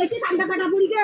দেখি ঠান্ডা কাটা বুড়িকে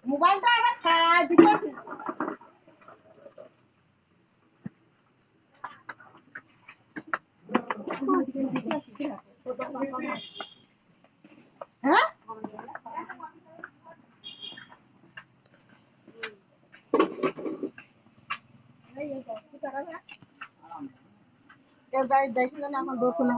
মোবাইলটা আবার ছাড় দিতে হ্যাঁ দেখুন না এখন দোকান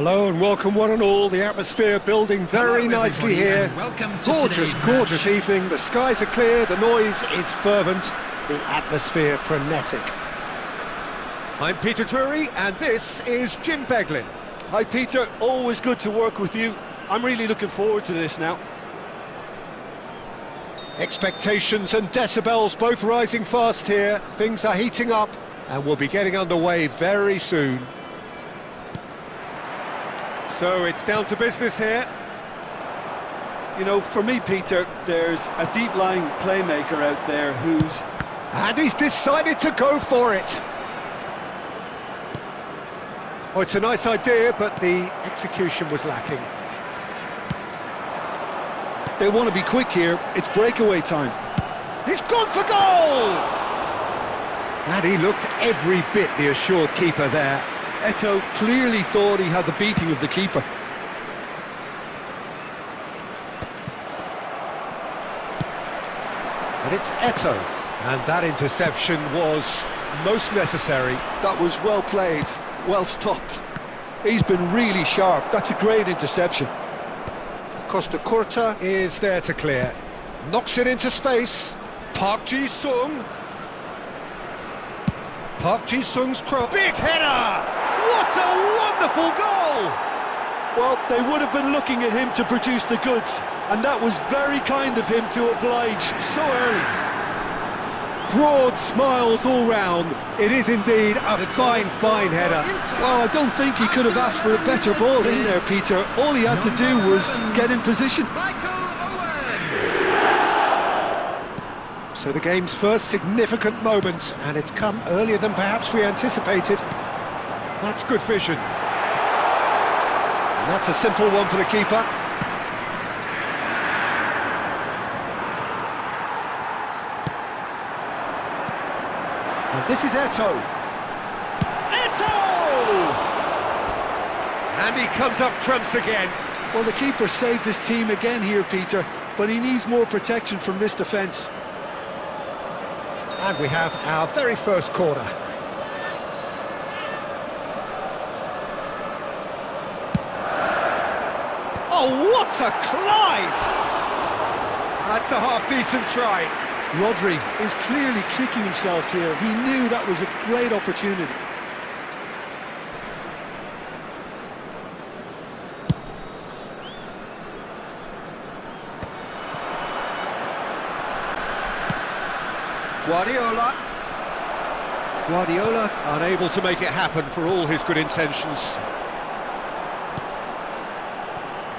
Hello and welcome one and all. The atmosphere building very nicely here. Gorgeous evening. The skies are clear, the noise is fervent, the atmosphere frenetic. I'm Peter Drury and this is Jim Beglin. Hi Peter, always good to work with you. I'm really looking forward to this now. Expectations and decibels both rising fast here. Things are heating up and we'll be getting underway very soon. So it's down to business here. You know, for me, Peter, there's a deep-lying playmaker out there who's... And he's decided to go for it. Oh, it's a nice idea, but the execution was lacking. They want to be quick here. It's breakaway time. He's gone for goal! And he looked every bit the assured keeper there. Eto'o clearly thought he had the beating of the keeper. And it's Eto'o, and that interception was most necessary. That was well played, well stopped. He's been really sharp. That's a great interception. Costa Curta is there to clear. Knocks it into space. Park Ji-sung. Park Ji-sung's cross. Big header! What a wonderful goal! Well, they would have been looking at him to produce the goods, and that was very kind of him to oblige so early. Broad smiles all round. It is indeed a fine header. Well, I don't think he could have asked for a better ball in there, Peter. All he had to do was get in position. So the game's first significant moment, and it's come earlier than perhaps we anticipated. That's good vision. And that's a simple one for the keeper. And this is Eto'o. Eto'o! And he comes up trumps again. Well, the keeper saved his team again here, Peter, but he needs more protection from this defence. And we have our very first corner. Oh, what a climb! That's a half-decent try. Rodri is clearly kicking himself here. He knew that was a great opportunity. Guardiola unable to make it happen for all his good intentions.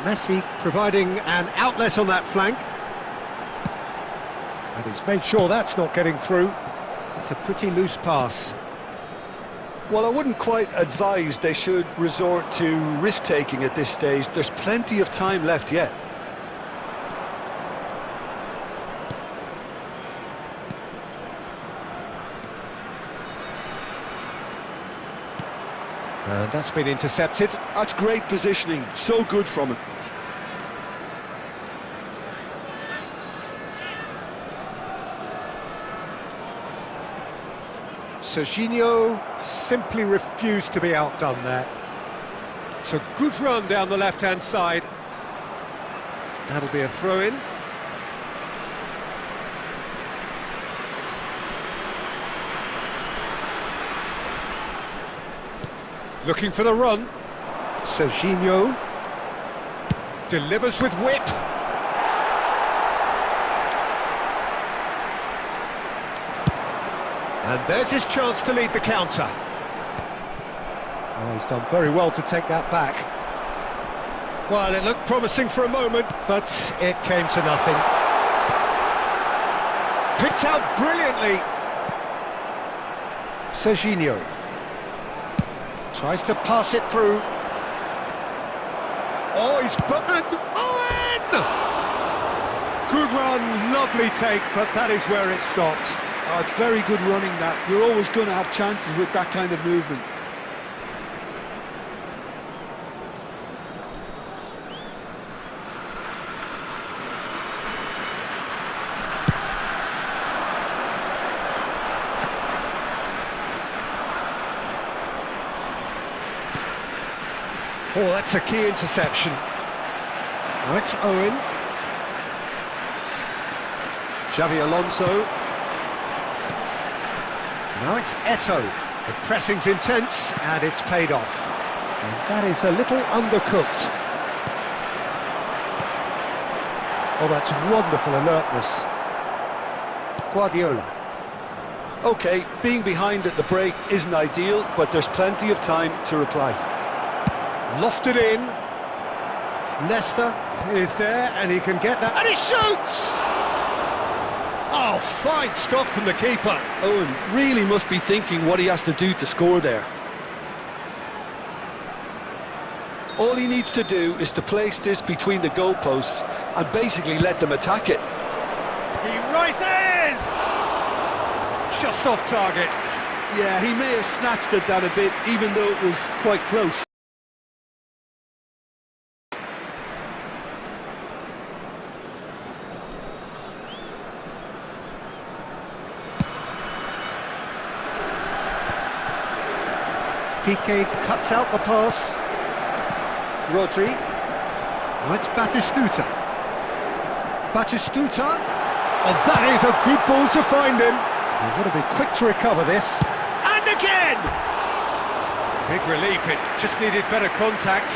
Messi providing an outlet on that flank. And he's made sure that's not getting through. It's a pretty loose pass. Well, I wouldn't quite advise they should resort to risk-taking at this stage. There's plenty of time left yet. And that's been intercepted. That's great positioning. So good from him. Serginho simply refused to be outdone there. It's a good run down the left-hand side. That'll be a throw-in. Looking for the run. Serginho delivers with whip. And there's his chance to lead the counter. Oh, he's done very well to take that back. Well, it looked promising for a moment, but it came to nothing. Picked out brilliantly. Serginho tries to pass it through. Oh, he's put it in! Good run, lovely take, but that is where it stopped. Oh, it's very good running that. You're always going to have chances with that kind of movement. Oh, that's a key interception. Now it's Owen. Xavi Alonso. Now it's Eto'o. The pressing's intense, and it's paid off. And that is a little undercooked. Oh, that's wonderful alertness. Guardiola. OK, being behind at the break isn't ideal, but there's plenty of time to reply. Lofted in. Nesta is there, and he can get that, and he shoots! Oh, fine stop from the keeper. Owen really must be thinking what he has to do to score there. All he needs to do is to place this between the goalposts and basically let them attack it. He rises! Just off target. Yeah, he may have snatched at that a bit, even though it was quite close. Piqué cuts out the pass. Rodri. Now it's Batistuta. Batistuta. Oh, that is a good ball to find him. He's got to be quick to recover this. And again! Big relief, it just needed better contact.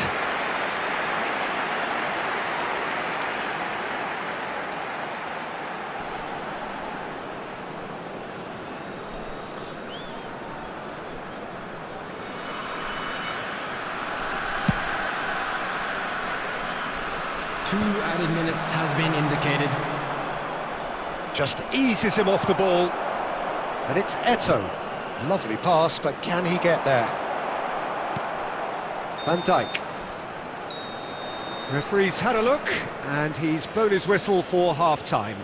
Two added minutes has been indicated. Just eases him off the ball. And it's Eto'o. Lovely pass, but can he get there? Van Dijk. Referee's had a look, and he's blown his whistle for half-time.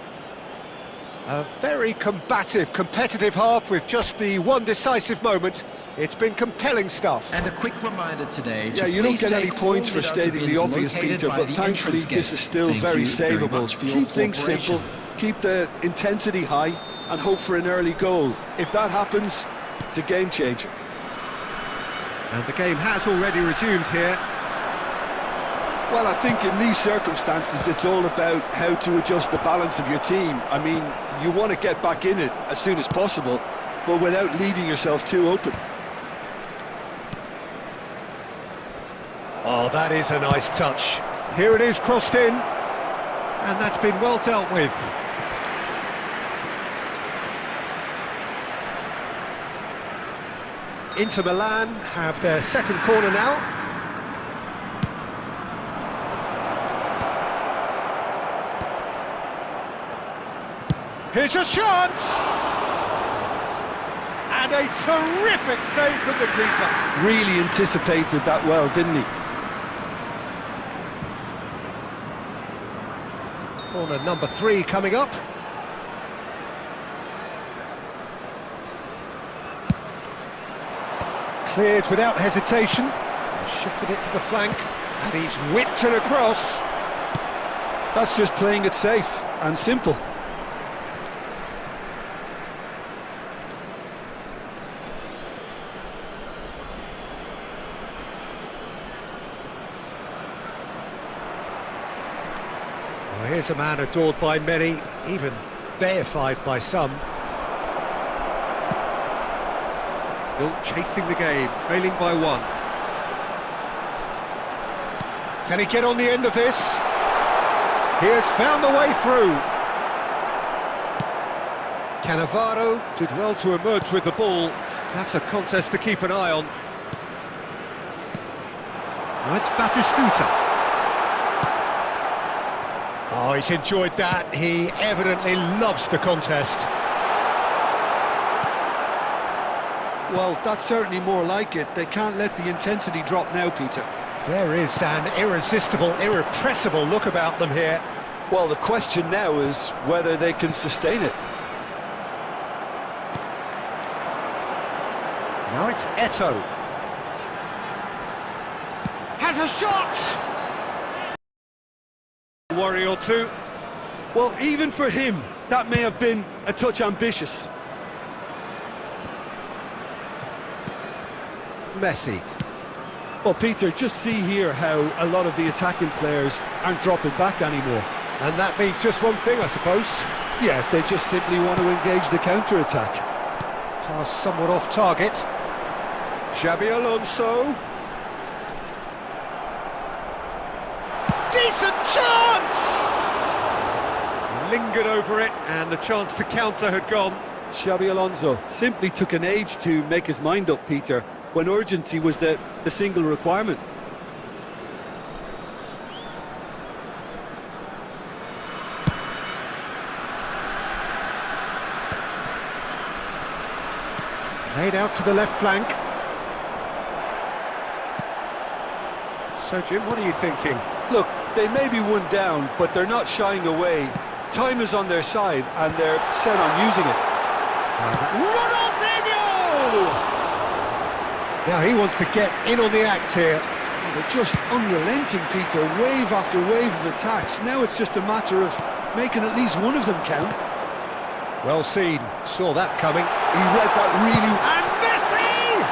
A very combative, competitive half with just the one decisive moment. It's been compelling stuff. And a quick reminder today. Yeah, you don't get any points for stating the obvious, Peter, but thankfully this is still very savable. Keep things simple, keep the intensity high, and hope for an early goal. If that happens, it's a game changer. And the game has already resumed here. Well, I think in these circumstances it's all about how to adjust the balance of your team. I mean, you want to get back in it as soon as possible, but without leaving yourself too open. Oh, that is a nice touch. Here it is, crossed in, and that's been well dealt with. Inter Milan have their second corner now. Here's a chance! And a terrific save from the keeper. Really anticipated that well, didn't he? Corner number 3 coming up. Cleared without hesitation. Shifted it to the flank, and he's whipped it across. That's just playing it safe and simple. Well, here's a man adored by many, even deified by some. Still chasing the game, trailing by 1. Can he get on the end of this? He has found the way through. Cannavaro did well to emerge with the ball. That's a contest to keep an eye on. Now it's Batistuta. Oh, he's enjoyed that. He evidently loves the contest. Well, that's certainly more like it. They can't let the intensity drop now, Peter. There is an irresistible, irrepressible look about them here. Well, the question now is whether they can sustain it. Now it's Eto'o. Has a shot! Worry or two. Well, even for him, that may have been a touch ambitious. Messi. Well, Peter, just see here how a lot of the attacking players aren't dropping back anymore. And that means just one thing, I suppose. Yeah, they just simply want to engage the counter-attack. Pass somewhat off target. Xabi Alonso. Decent chance! Lingered over it, and the chance to counter had gone. Xabi Alonso simply took an age to make his mind up, Peter, when urgency was the single requirement. Played out to the left flank. So, Jim, what are you thinking? Look, they may be one down, but they're not shying away. Time is on their side, and they're set on using it. Ronaldinho! Now he wants to get in on the act here. They're just unrelenting, Peter, wave after wave of attacks. Now it's just a matter of making at least one of them count. Well seen, saw that coming. He read that really... And Messi!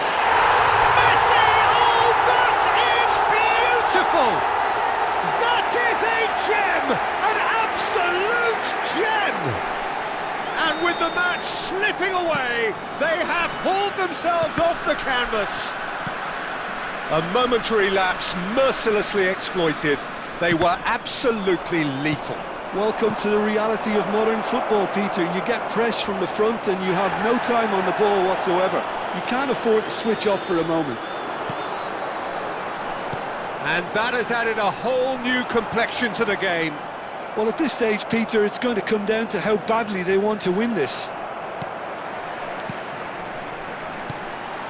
Messi! Oh, that is beautiful! That is a gem! An absolute gem! And with the match slipping away, they have hauled themselves off the canvas. A momentary lapse, mercilessly exploited. They were absolutely lethal. Welcome to the reality of modern football, Peter. You get press from the front and you have no time on the ball whatsoever. You can't afford to switch off for a moment. And that has added a whole new complexion to the game. Well, at this stage, Peter, it's going to come down to how badly they want to win this.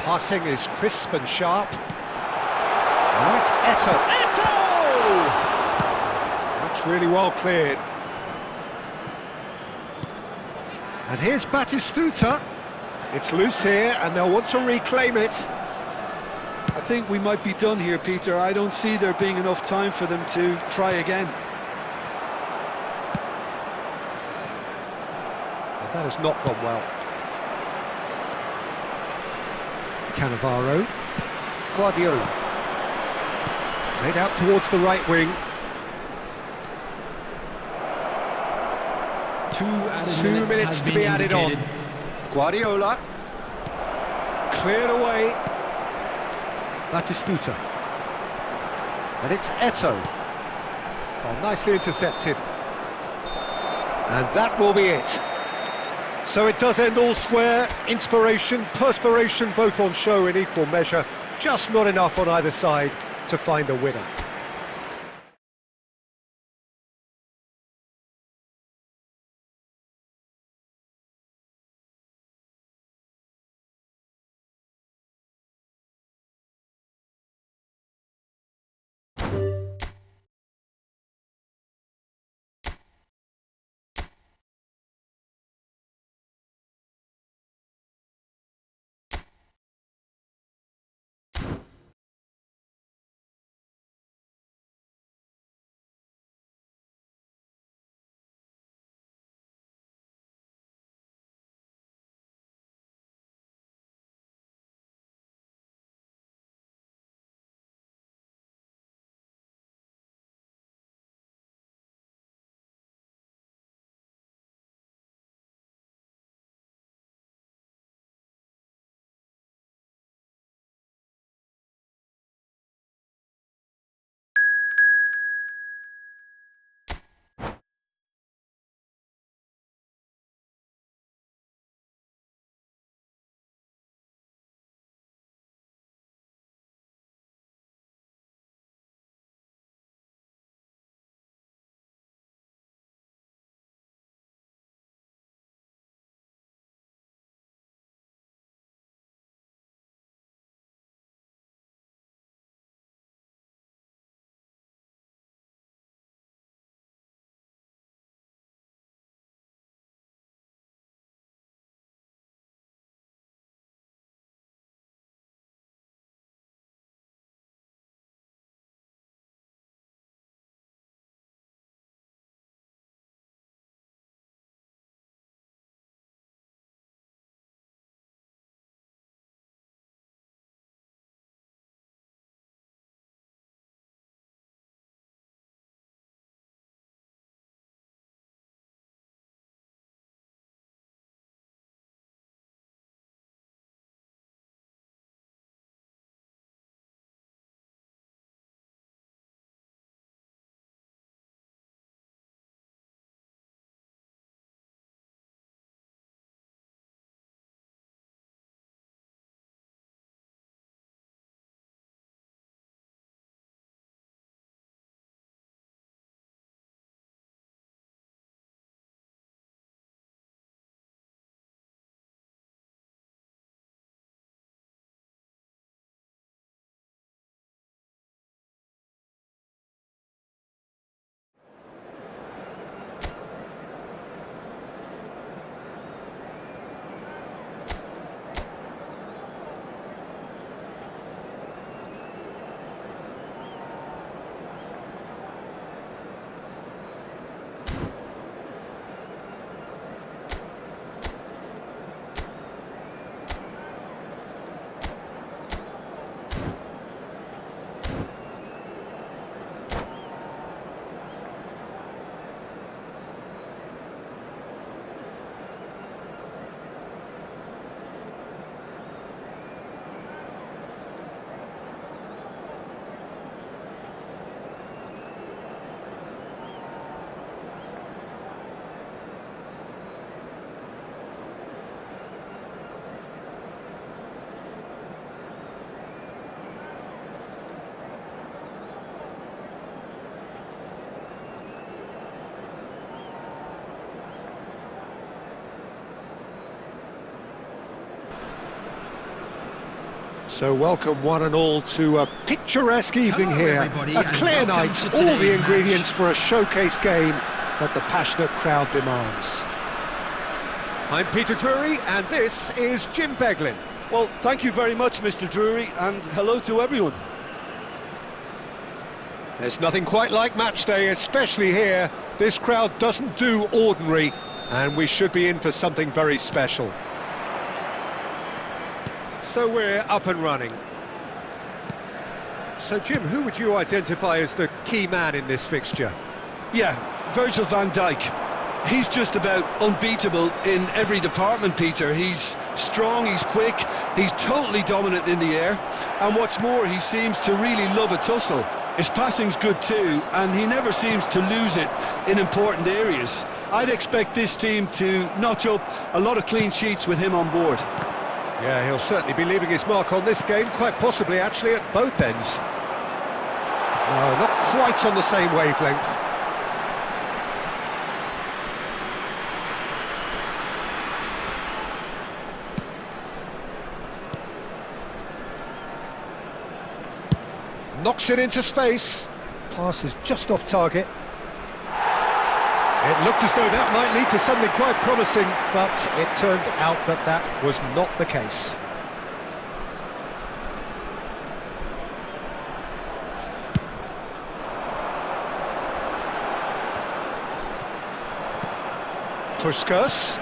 Passing is crisp and sharp. Now it's Eto'o. Eto'o! That's really well cleared. And here's Batistuta. It's loose here, and they'll want to reclaim it. I think we might be done here, Peter. I don't see there being enough time for them to try again. Well, that has not gone well. Cannavaro. Guardiola. Played out towards the right wing. 2 minutes to be added on. Guardiola. Cleared away. Batistuta. And it's Eto'o. Oh, nicely intercepted. And that will be it. So it does end all square. Inspiration, perspiration, both on show in equal measure. Just not enough on either side to find a winner. So welcome one and all to a picturesque evening here. A clear night, all the ingredients for a showcase game that the passionate crowd demands. I'm Peter Drury and this is Jim Beglin. Well, thank you very much, Mr. Drury, and hello to everyone. There's nothing quite like match day, especially here. This crowd doesn't do ordinary, and we should be in for something very special. So we're up and running. So Jim, who would you identify as the key man in this fixture? Yeah, Virgil van Dijk. He's just about unbeatable in every department, Peter. He's strong, he's quick, he's totally dominant in the air, and what's more, he seems to really love a tussle. His passing's good too, and he never seems to lose it in important areas. I'd expect this team to notch up a lot of clean sheets with him on board. Yeah, he'll certainly be leaving his mark on this game, quite possibly actually at both ends. No, not quite on the same wavelength. Knocks it into space. Pass is just off target. It looked as though that might lead to something quite promising, but it turned out that that was not the case. Puskas.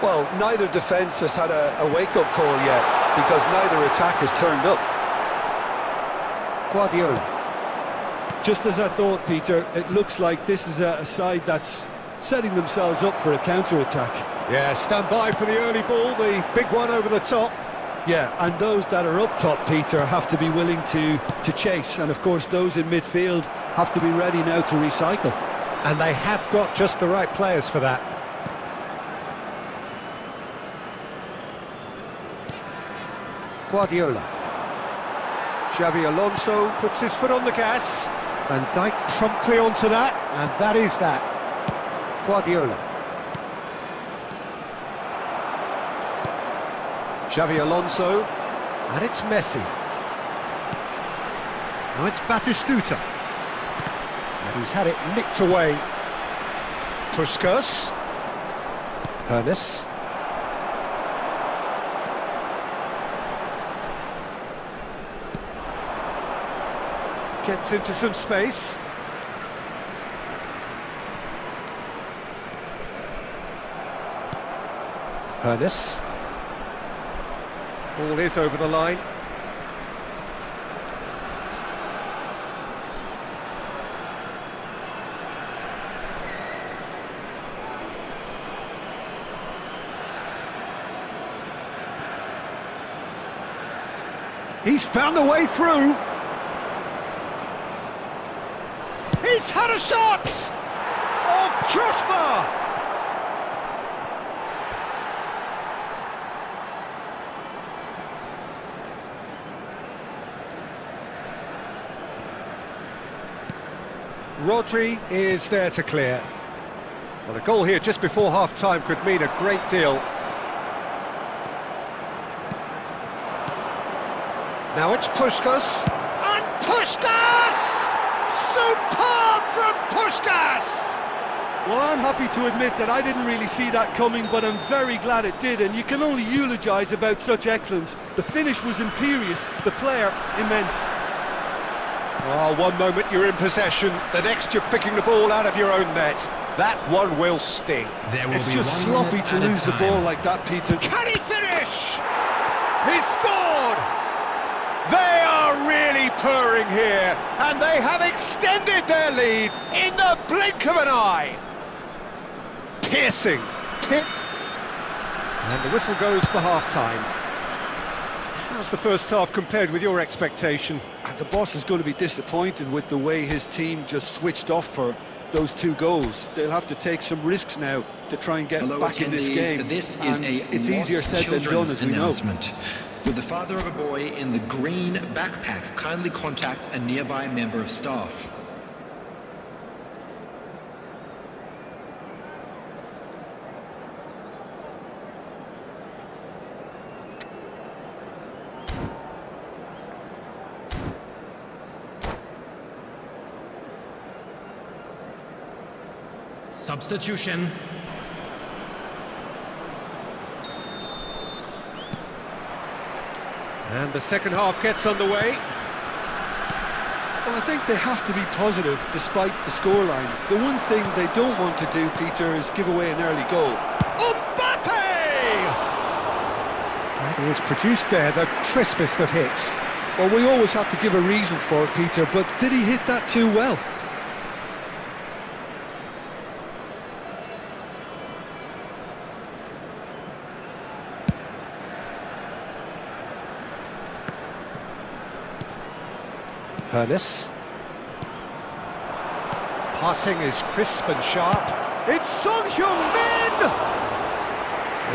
Well, neither defence has had a wake-up call yet, because neither attack has turned up. Guardiola. Just as I thought, Peter, it looks like this is a side that's setting themselves up for a counter-attack. Yeah, stand by for the early ball, the big one over the top. Yeah, and those that are up top, Peter, have to be willing to chase, and of course those in midfield have to be ready now to recycle. And they have got just the right players for that. Guardiola. Xavi Alonso puts his foot on the gas. Van Dijk promptly onto that, and that is that. Guardiola. Xavi Alonso, and it's Messi. Now it's Batistuta. And he's had it nicked away. Puskas. Hernes. Gets into some space. Hernes. Ball is over the line. He's found a way through. He's had a shot! Oh, crossbar! Rodri is there to clear. Well, a goal here just before half-time could mean a great deal. Now it's Puskas, and Puskas! Superb from Puskas! Well, I'm happy to admit that I didn't really see that coming, but I'm very glad it did, and you can only eulogise about such excellence. The finish was imperious, the player immense. Oh, one moment you're in possession, the next you're picking the ball out of your own net. That one will sting. It's just sloppy to lose the ball like that, Peter. Can he finish? He's scored! They are really purring here, and they have extended their lead in the blink of an eye. Piercing. And the whistle goes for half-time. How's the first half compared with your expectation? And the boss is going to be disappointed with the way his team just switched off for those two goals. They'll have to take some risks now to try and get back in this game. It's easier said than done, as we know. With the father of a boy in the green backpack, kindly contact a nearby member of staff. Substitution. And the second half gets underway. Well, I think they have to be positive despite the scoreline. The one thing they don't want to do, Peter, is give away an early goal. Mbappe! And he has produced there the crispest of hits. Well, we always have to give a reason for it, Peter, but did he hit that too well? Ernest. Passing is crisp and sharp. It's Son Heung-min!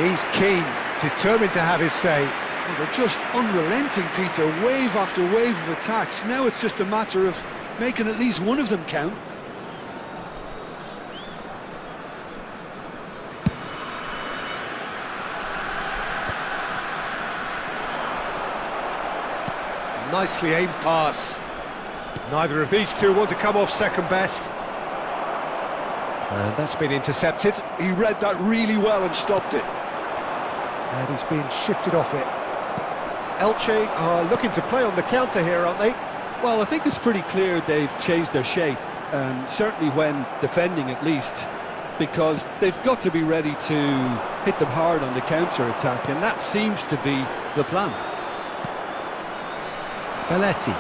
He's keen, determined to have his say. Well, they're just unrelenting, Peter, wave after wave of attacks. Now it's just a matter of making at least one of them count. Nicely aimed pass. Neither of these two want to come off second best. And that's been intercepted. He read that really well and stopped it. And he's been shifted off it. Elche are looking to play on the counter here, aren't they? Well, I think it's pretty clear they've changed their shape, certainly when defending at least, because they've got to be ready to hit them hard on the counter-attack, and that seems to be the plan. Belletti.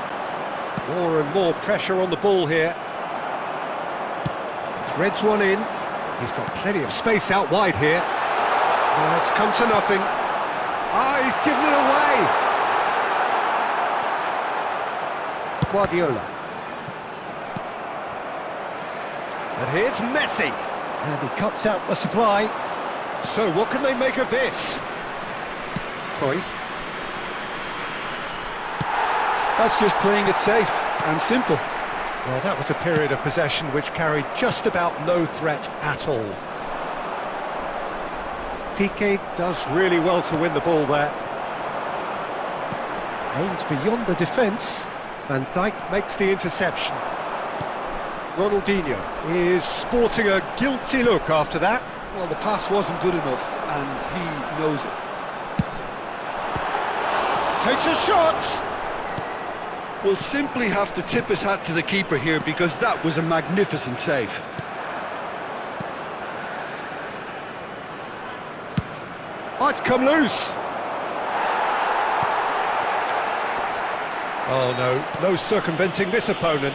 More and more pressure on the ball here. Threads one in. He's got plenty of space out wide here. It's come to nothing. He's given it away. Guardiola. And here's Messi. And he cuts out the supply. So what can they make of this? Cruyff. That's just playing it safe and simple. Well, that was a period of possession which carried just about no threat at all. Piqué does really well to win the ball there. Aimed beyond the defence. Van Dijk makes the interception. Ronaldinho is sporting a guilty look after that. Well, the pass wasn't good enough, and he knows it. Takes a shot! We'll simply have to tip his hat to the keeper here, because that was a magnificent save. Oh, it's come loose! Oh no circumventing this opponent.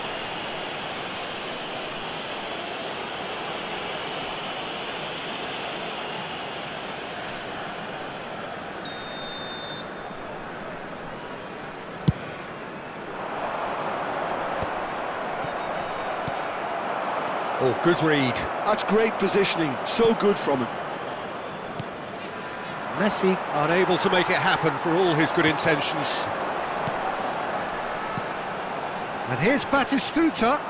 Oh, good read. That's great positioning, so good from him. Messi unable to make it happen for all his good intentions. And here's Batistuta.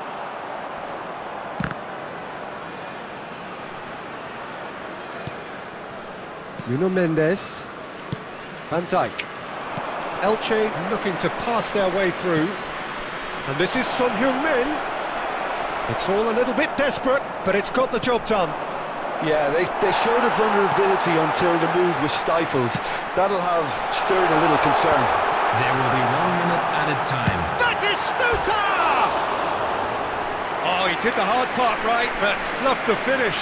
Nuno Mendes. Van Dijk. Elche looking to pass their way through. And this is Son Heung-min. It's all a little bit desperate, but it's got the job done. Yeah, they showed a vulnerability until the move was stifled. That'll have stirred a little concern. There will be 1 minute added time. Batistuta! Oh, he did the hard part right, but fluffed the finish.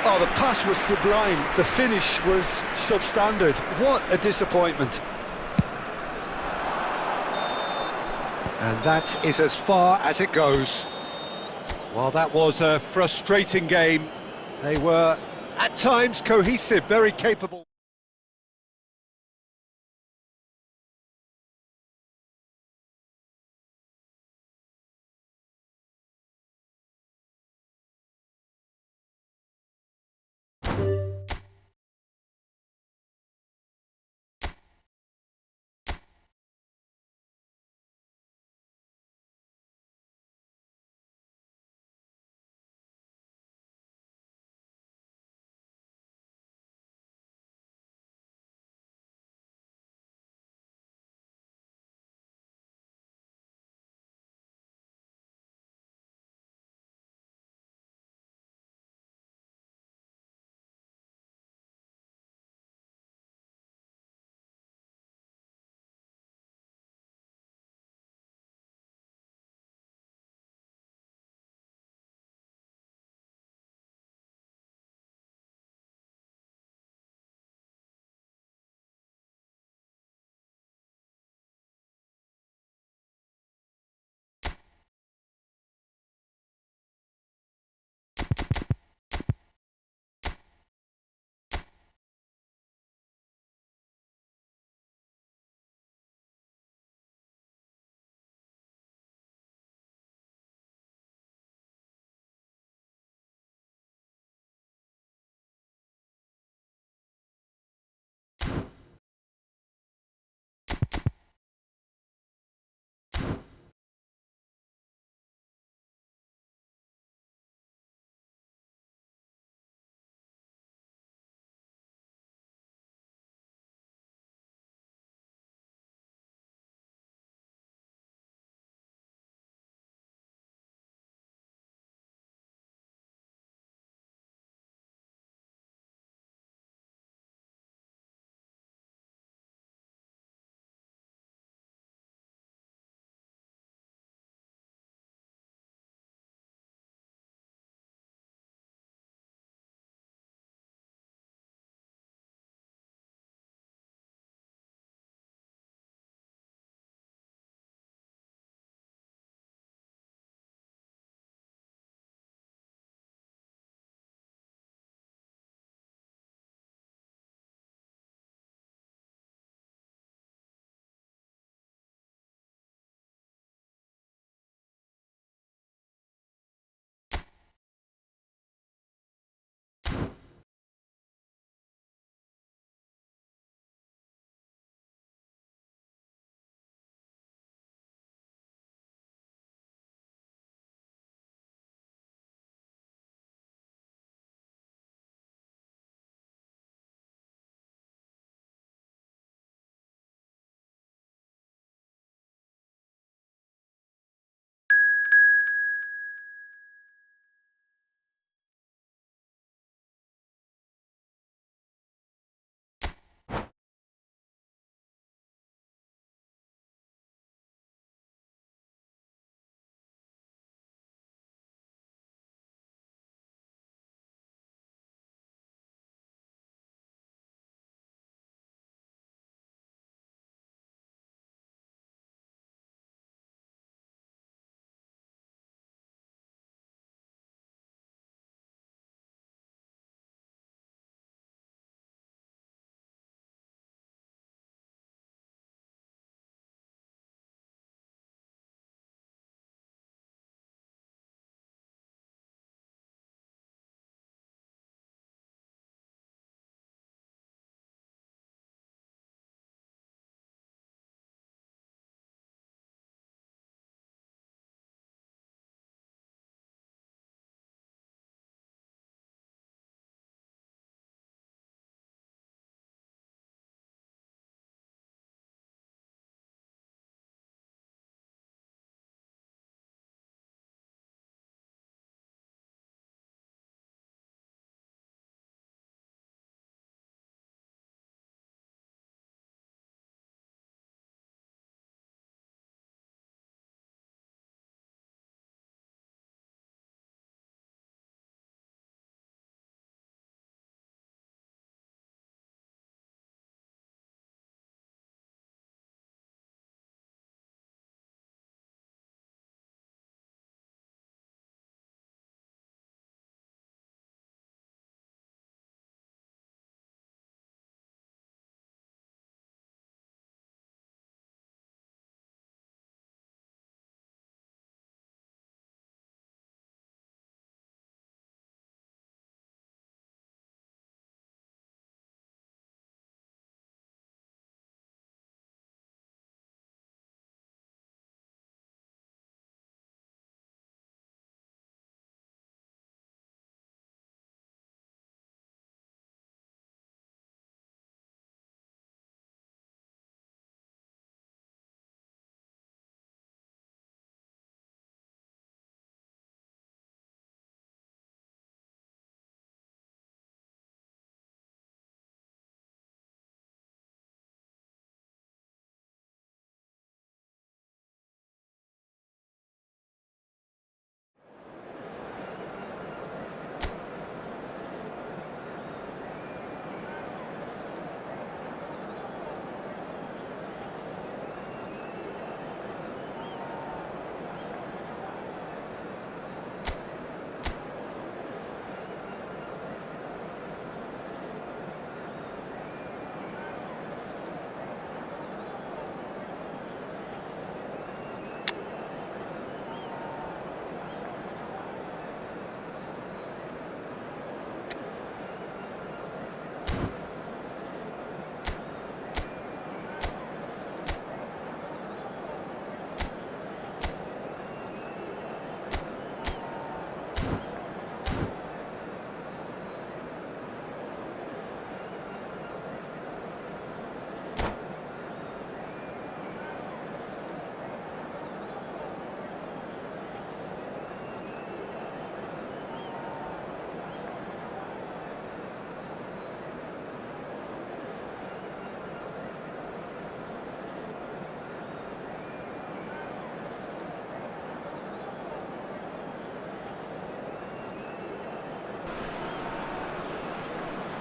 Oh, the pass was sublime. The finish was substandard. What a disappointment. And that is as far as it goes. Well, that was a frustrating game. They were, at times, cohesive, very capable.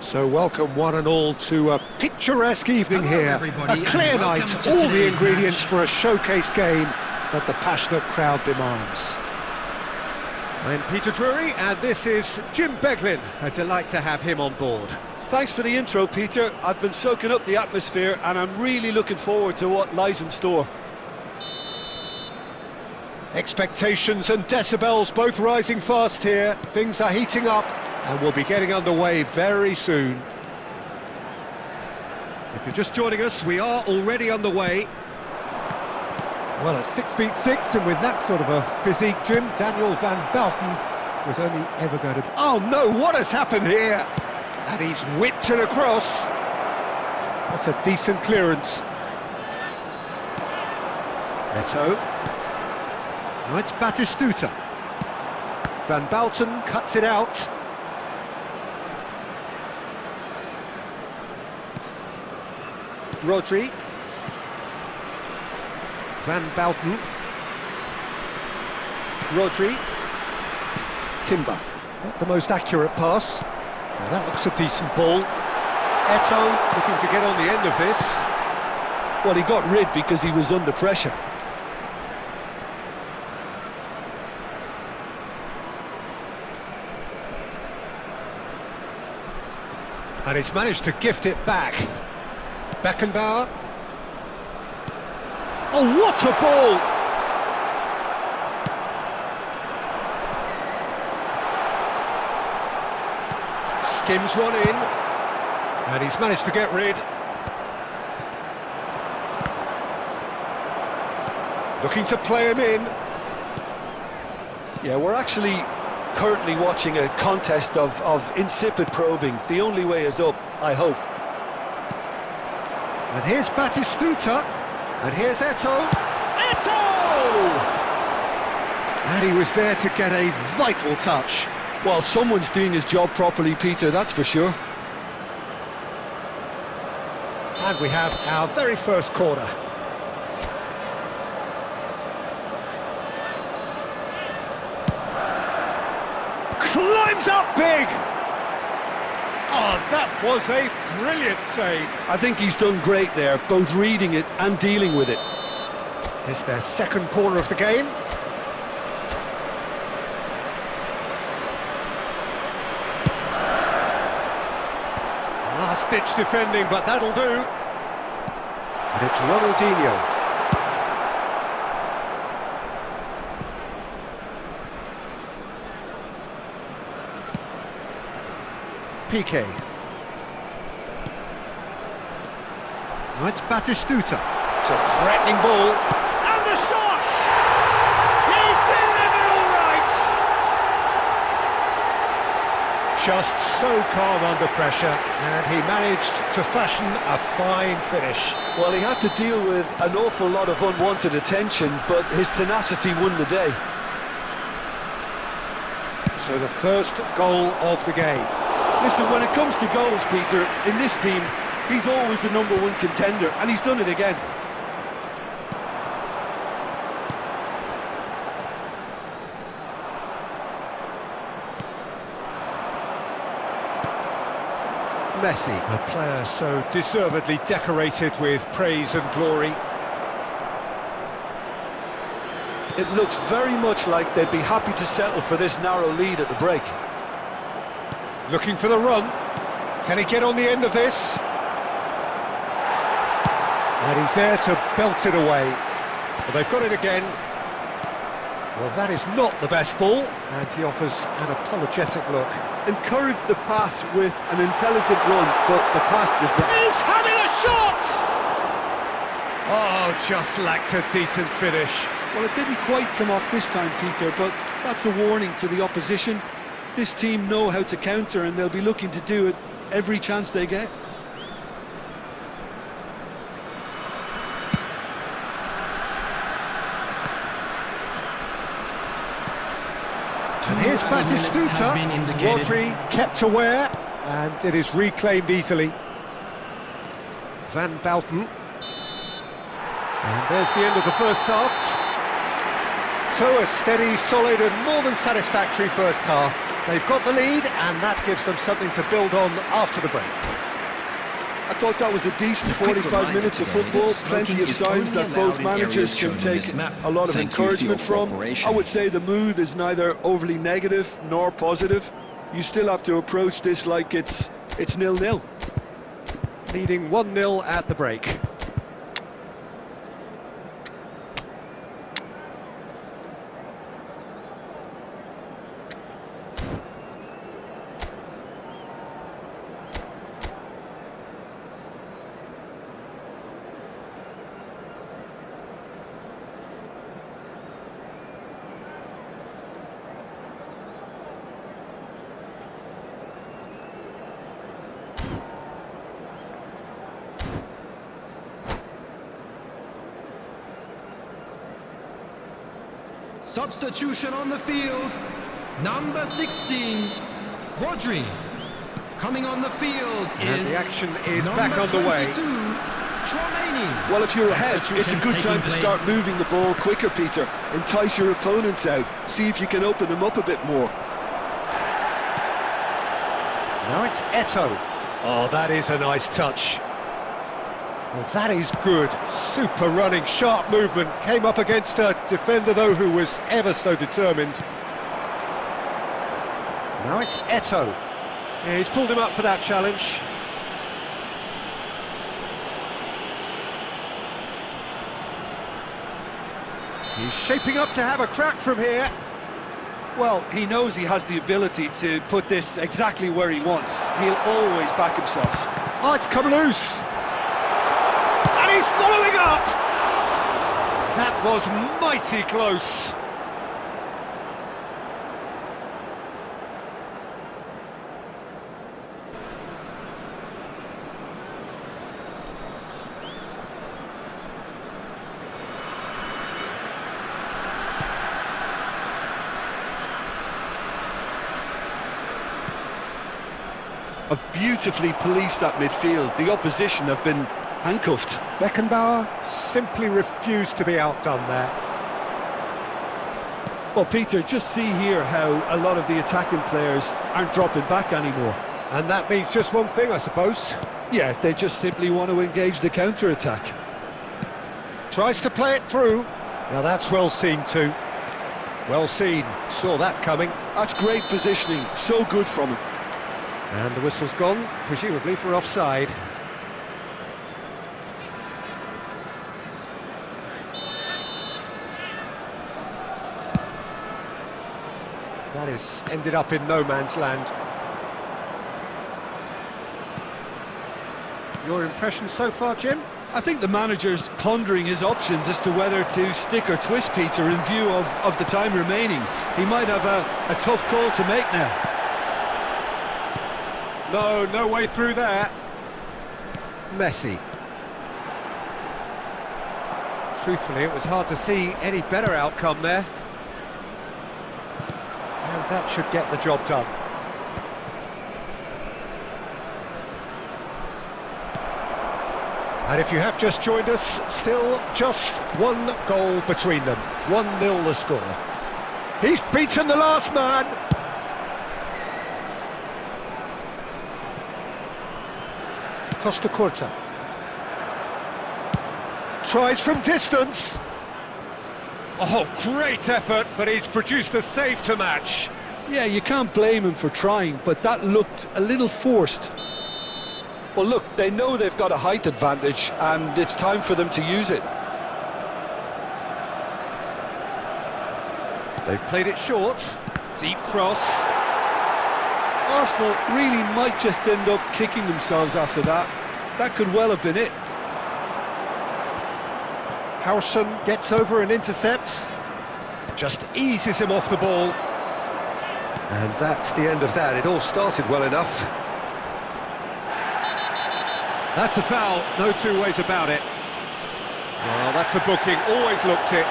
So welcome one and all to a picturesque evening here. A clear night, all the ingredients for a showcase game that the passionate crowd demands. I'm Peter Drury and this is Jim Beglin. A delight to have him on board. Thanks for the intro, Peter. I've been soaking up the atmosphere and I'm really looking forward to what lies in store. Expectations and decibels both rising fast here. Things are heating up and we'll be getting underway very soon. If you're just joining us, we are already underway. Well, at 6'6" and with that sort of a physique, Jim, Daniel van Belten was only ever going to... Oh no, what has happened here? And he's whipped it across. That's a decent clearance. Eto'o. Now it's Batistuta. Van Belten cuts it out. Rodri. Van Belten. Rodri. Timber. Not the most accurate pass. Now that looks a decent ball. Eto'o looking to get on the end of this. Well, he got rid because he was under pressure. And he's managed to gift it back. Beckenbauer. Oh, what a ball! Skims one in. And he's managed to get rid. Looking to play him in. Yeah, we're actually currently watching a contest of insipid probing. The only way is up, I hope. And here's Batistuta. And here's Eto'o. Eto'o! And he was there to get a vital touch. Well, someone's doing his job properly, Peter, that's for sure. And we have our very first corner. Climbs up big! Oh, that was a brilliant save. I think he's done great there, both reading it and dealing with it. It's their second corner of the game. Last-ditch defending, but that'll do. And it's Ronaldinho. Piqué. Now it's Batistuta. It's a threatening ball. And the shot! He's delivered all right! Just so calm under pressure, and he managed to fashion a fine finish. Well, he had to deal with an awful lot of unwanted attention, but his tenacity won the day. So the first goal of the game. Listen, when it comes to goals, Peter, in this team, he's always the #1 contender, and he's done it again. Messi, a player so deservedly decorated with praise and glory. It looks very much like they'd be happy to settle for this narrow lead at the break. Looking for the run. Can he get on the end of this? And he's there to belt it away. But they've got it again. Well, that is not the best ball, and he offers an apologetic look. Encourage the pass with an intelligent run, but the pass does not... He's having a shot! Oh, just lacked a decent finish. Well, it didn't quite come off this time, Peter, but that's a warning to the opposition. This team know how to counter, and they'll be looking to do it every chance they get. And here's Batistuta. Rodri kept aware, and it is reclaimed easily. Van Belten. And there's the end of the first half. So a steady, solid and more than satisfactory first half. They've got the lead, and that gives them something to build on after the break. I thought that was a decent 45 minutes of football, plenty of signs that both managers can take a lot of encouragement from. I would say the mood is neither overly negative nor positive. You still have to approach this like it's 0-0. Leading 1-0 at the break. Substitution on the field, number 16, Rodri. Coming on the field And is the action is back underway. 22, Chouameni. Well, if you're ahead, it's a good time to start moving the ball quicker, Peter. Entice your opponents out, see if you can open them up a bit more. Now it's Eto'o. Oh, that is a nice touch. Well, that is good. Super running, sharp movement. Came up against a defender, though, who was ever so determined. Now it's Eto'o. Yeah, he's pulled him up for that challenge. He's shaping up to have a crack from here. Well, he knows he has the ability to put this exactly where he wants. He'll always back himself. Oh, it's come loose. And he's following up! That was mighty close. Have beautifully policed that midfield. The opposition have been handcuffed. Beckenbauer simply refused to be outdone there. Well, Peter, just see here how a lot of the attacking players aren't dropping back anymore. And that means just one thing, I suppose. Yeah, they just simply want to engage the counter-attack. Tries to play it through. Now that's well seen too. Well seen, saw that coming. That's great positioning, so good from him. And the whistle's gone, presumably for offside. That is ended up in no man's land. Your impression so far, Jim? I think the manager's pondering his options as to whether to stick or twist, Peter, in view of the time remaining. He might have a tough call to make now. No way through there. Messi. Truthfully, it was hard to see any better outcome there. And that should get the job done. And if you have just joined us, still just one goal between them. 1-0 the score. He's beaten the last man. Costa Curta. Tries from distance. Oh, great effort, but he's produced a save to match. Yeah, you can't blame him for trying, but that looked a little forced. Well, look, they know they've got a height advantage, and it's time for them to use it. They've played it short. Deep cross. Arsenal really might just end up kicking themselves after that. That could well have been it. Howson gets over and intercepts. Just eases him off the ball. And that's the end of that. It all started well enough. That's a foul, no two ways about it. Well, that's a booking, always looked it.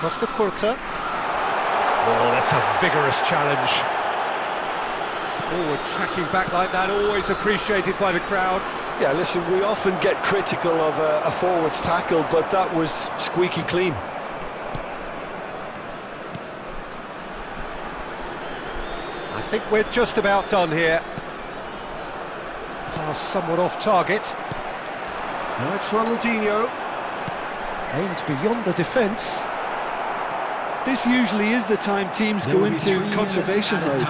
Costa Curta. Oh, that's a vigorous challenge. Forward tracking back like that, always appreciated by the crowd. Yeah, listen, we often get critical of a forward's tackle, but that was squeaky clean. I think we're just about done here. Pass somewhat off target. Now it's Ronaldinho. Aimed beyond the defence. This usually is the time teams go into conservation mode.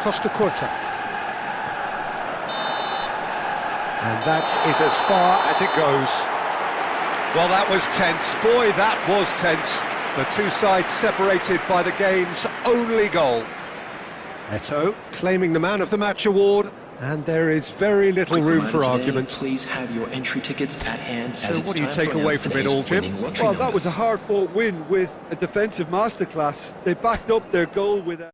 Costa Curta. And that is as far as it goes. Well, that was tense. Boy, that was tense. The two sides separated by the game's only goal. Eto'o claiming the Man of the Match award, and there is very little room for argument. Please have your entry tickets at hand. So what do you take away from it all, Jim? Well, that was a hard-fought win with a defensive masterclass. They backed up their goal with a...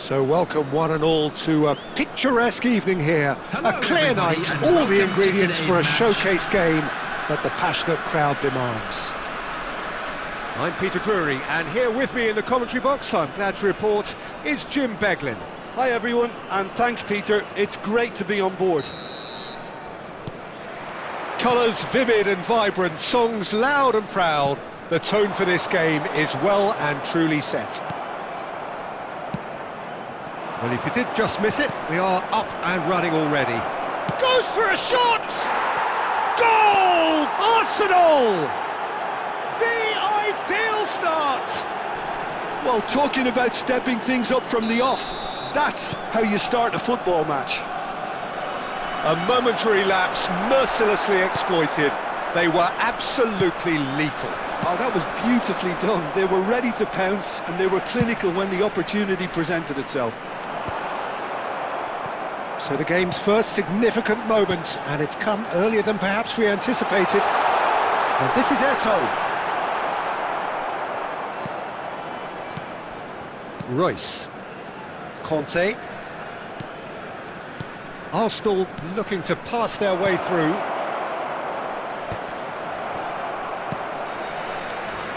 So welcome one and all to a picturesque evening here. A clear night, all the ingredients for a showcase game that the passionate crowd demands. I'm Peter Drury, and here with me in the commentary box, I'm glad to report, is Jim Beglin. Hi everyone, and thanks Peter, it's great to be on board. Colours vivid and vibrant, songs loud and proud. The tone for this game is well and truly set. Well, if you did just miss it, we are up and running already. Goes for a shot! Goal! Arsenal! The ideal start! Well, talking about stepping things up from the off, that's how you start a football match. A momentary lapse mercilessly exploited. They were absolutely lethal. Oh, that was beautifully done. They were ready to pounce and they were clinical when the opportunity presented itself. So the game's first significant moment, and it's come earlier than perhaps we anticipated. And this is Eto'o. Royce. Conte. Arsenal looking to pass their way through.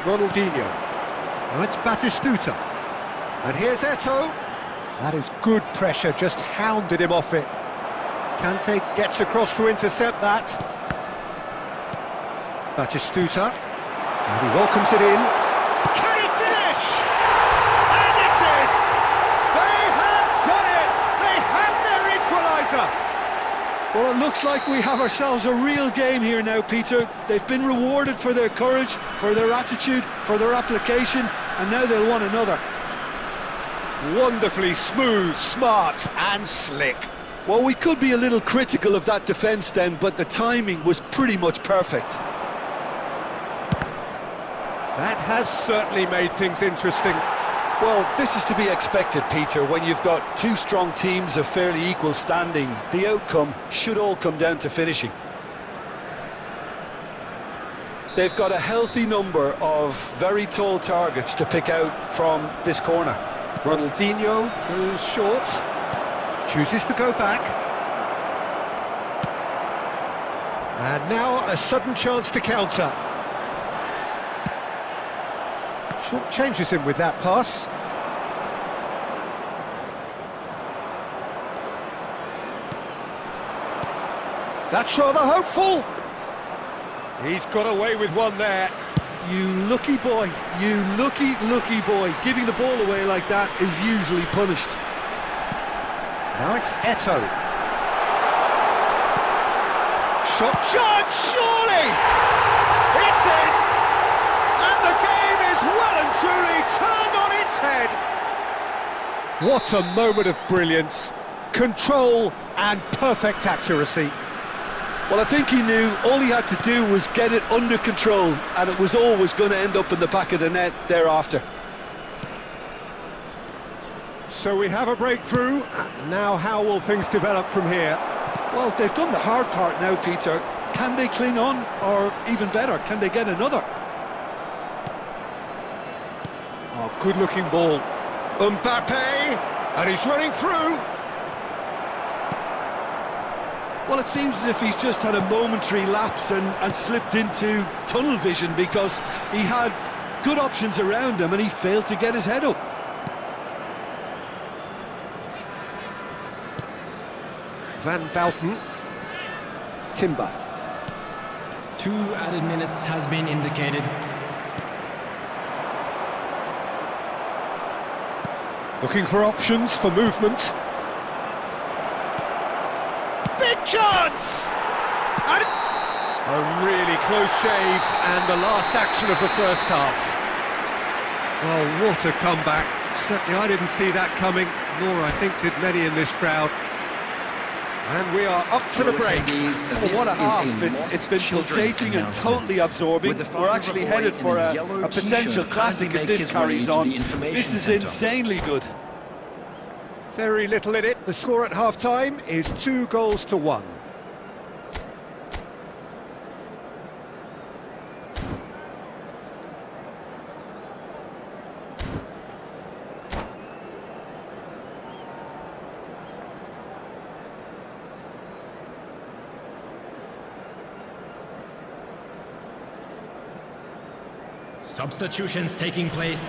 Ronaldinho. Now it's Batistuta. And here's Eto'o. That is good pressure, just hounded him off it. Kante gets across to intercept that. Batistuta. And he welcomes it in. Can he finish? And it's in! They have done it! They have their equaliser! Well, it looks like we have ourselves a real game here now, Peter. They've been rewarded for their courage, for their attitude, for their application, and now they'll want another. Wonderfully smooth, smart and slick. Well, we could be a little critical of that defence then, but the timing was pretty much perfect. That has certainly made things interesting. Well, this is to be expected, Peter, when you've got two strong teams of fairly equal standing. The outcome should all come down to finishing. They've got a healthy number of very tall targets to pick out from this corner. Ronaldinho goes short, chooses to go back. And now a sudden chance to counter. Short changes him with that pass. That's rather hopeful. He's got away with one there. You lucky boy, you lucky boy. Giving the ball away like that is usually punished. Now it's Eto'o. Shot chance, surely! It's in! And the game is well and truly turned on its head. What a moment of brilliance, control and perfect accuracy. Well, I think he knew all he had to do was get it under control, and it was always going to end up in the back of the net thereafter. So we have a breakthrough. Now how will things develop from here? Well, they've done the hard part now, Peter. Can they cling on, or even better, can they get another? Oh, good-looking ball. Mbappe, and he's running through. Well, it seems as if he's just had a momentary lapse and slipped into tunnel vision, because he had good options around him and he failed to get his head up. Van Bouten. Timber. 2 added minutes has been indicated. Looking for options for movement. Big chance! And a really close shave, and the last action of the first half. Well, what a comeback. Certainly I didn't see that coming, nor I think did many in this crowd. And we are up to the break. Well, what a half. It's been pulsating and totally absorbing. We're actually headed for a potential classic if this carries on. This is insanely good. Very little in it. The score at half-time is 2-1. Substitutions taking place.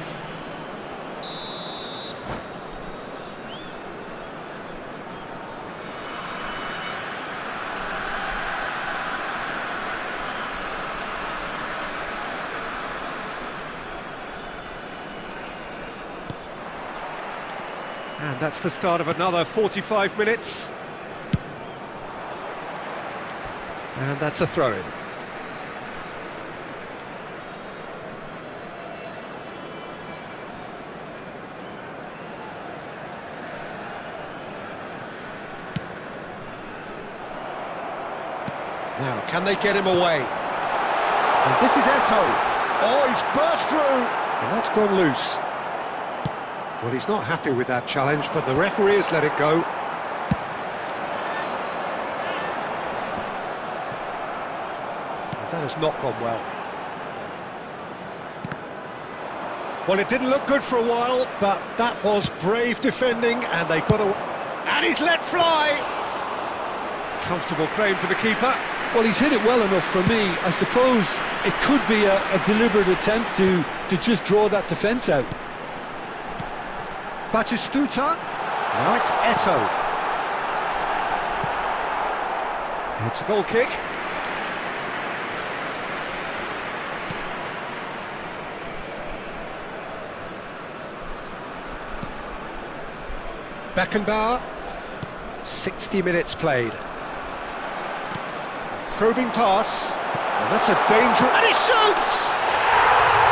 And that's the start of another 45 minutes. And that's a throw-in. Now, can they get him away? And this is Eto'o. Oh, he's burst through! And that's gone loose. Well, he's not happy with that challenge, but the referee has let it go. That has not gone well. Well, it didn't look good for a while, but that was brave defending, and they got away. And he's let fly! Comfortable claim for the keeper. Well, he's hit it well enough for me. I suppose it could be a deliberate attempt to just draw that defence out. Batistuta. Now it's Eto'o. It's a goal kick. Beckenbauer. 60 minutes played. Probing pass. And that's a danger. And he shoots!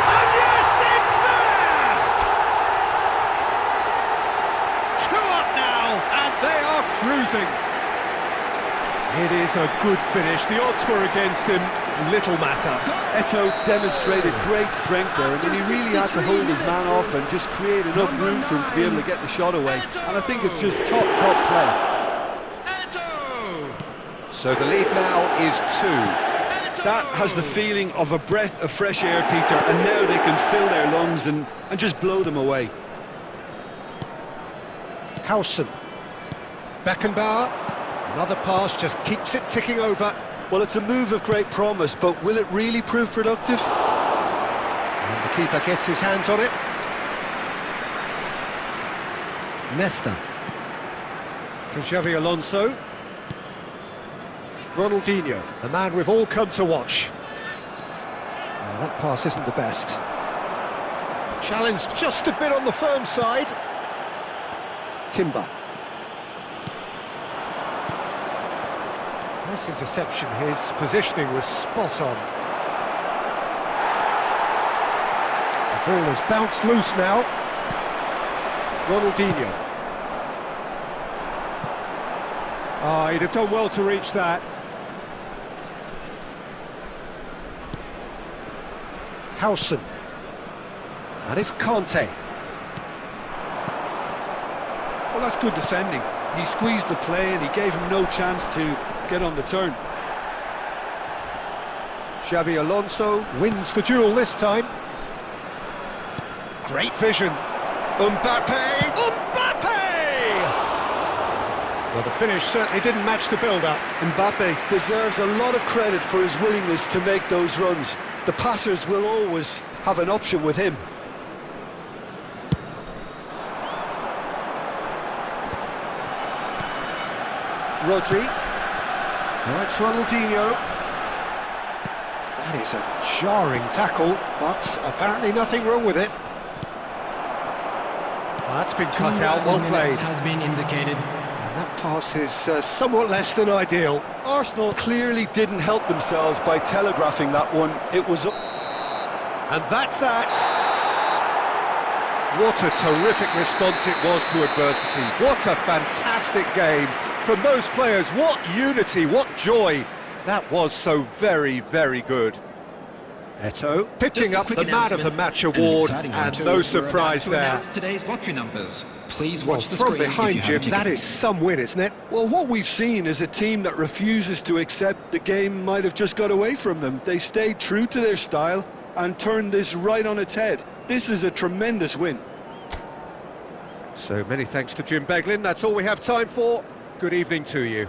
And yes, it's there! 2 up now, and they are cruising. It is a good finish. The odds were against him. Little matter. Eto'o demonstrated great strength there. I mean, he really had to hold his man off and just create enough room for him to be able to get the shot away. And I think it's just top play. So the lead now is 2. That has the feeling of a breath of fresh air, Peter, and now they can fill their lungs and just blow them away. Howson. Beckenbauer. Another pass just keeps it ticking over. Well, it's a move of great promise, but will it really prove productive? And the keeper gets his hands on it. Nesta. For Xavi Alonso. Ronaldinho, the man we've all come to watch. Well, that pass isn't the best. Challenge just a bit on the firm side. Timber. Nice interception. His positioning was spot on. The ball has bounced loose now. Ronaldinho. Oh, he'd have done well to reach that. Howson. And it's Conte. Well, that's good defending. He squeezed the play and he gave him no chance to get on the turn. Xavi Alonso wins the duel this time. Great vision. Mbappe! Mbappe! Well, the finish certainly didn't match the build-up. Mbappe deserves a lot of credit for his willingness to make those runs. The passers will always have an option with him. Rodri. Now it's Ronaldinho. That is a jarring tackle, but apparently nothing wrong with it. Well, that's been cut out, well played. Has been indicated. And that pass is somewhat less than ideal. Arsenal clearly didn't help themselves by telegraphing that one. It was... And that's that. What a terrific response it was to adversity. What a fantastic game from those players. What unity, what joy. That was so very, very good. Eto'o picking up the Man of the Match award, and no surprise there. Today's lottery numbers. Please Well, watch the from screen behind, if you have Jim, a that ticket. is some win, isn't it? Well, what we've seen is a team that refuses to accept the game might have just got away from them. They stayed true to their style and turned this right on its head. This is a tremendous win. So many thanks to Jim Beglin. That's all we have time for. Good evening to you.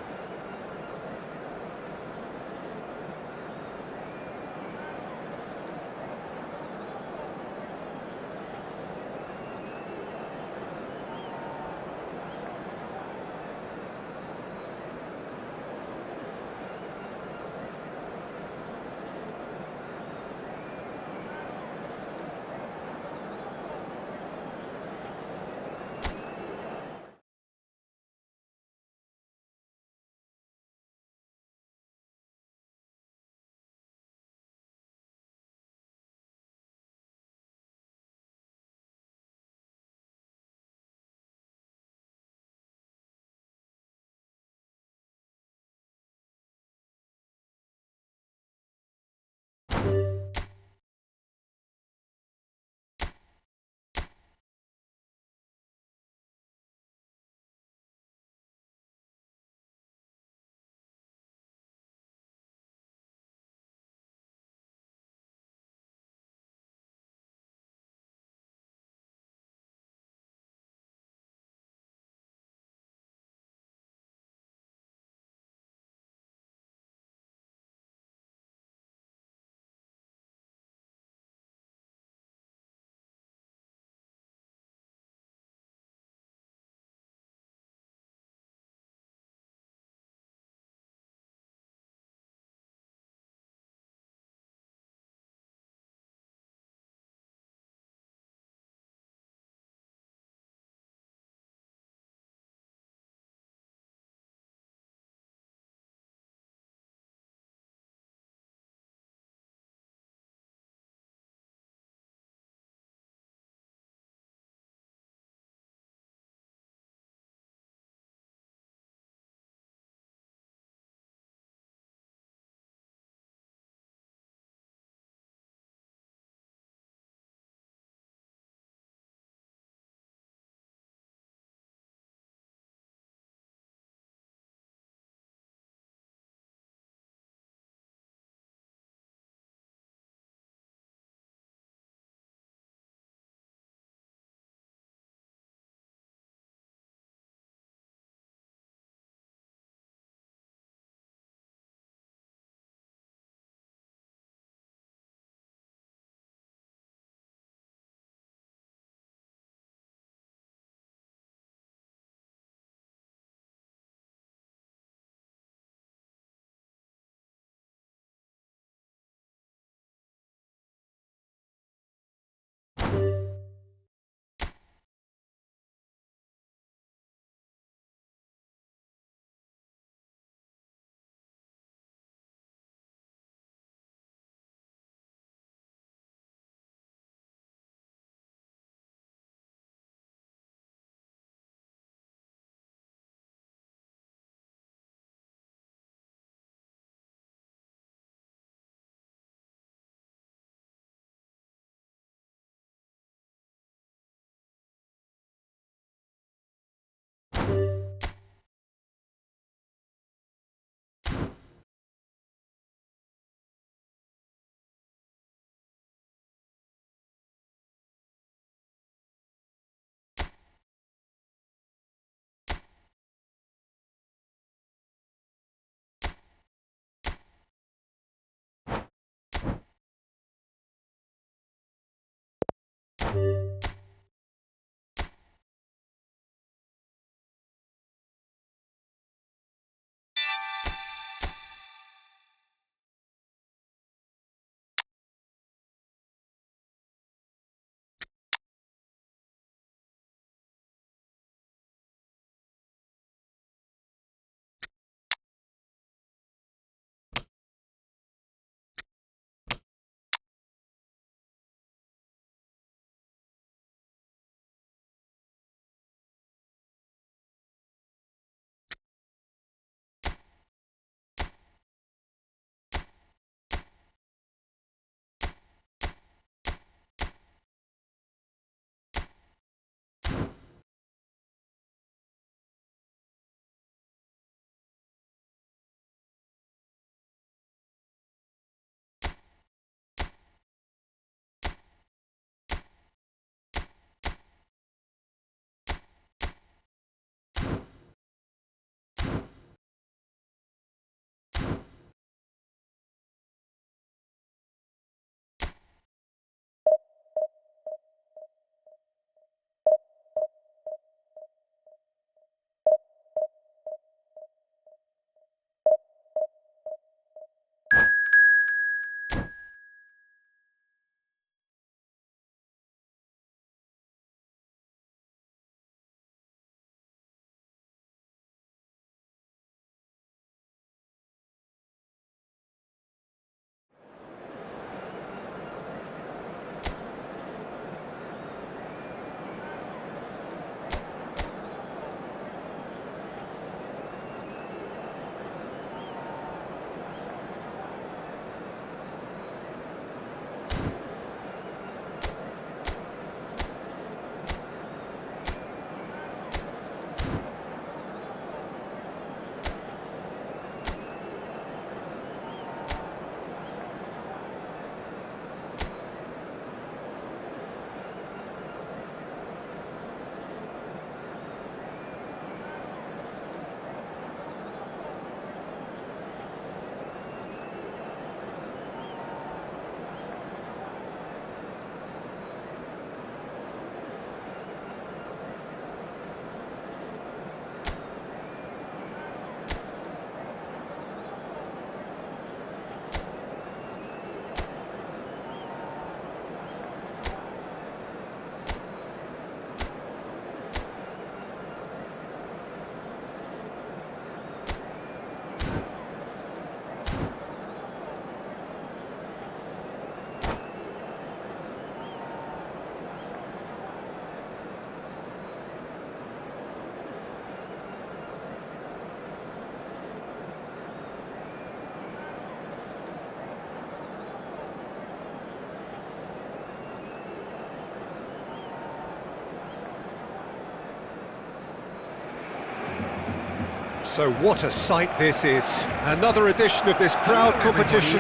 So what a sight this is. Another edition of this proud competition,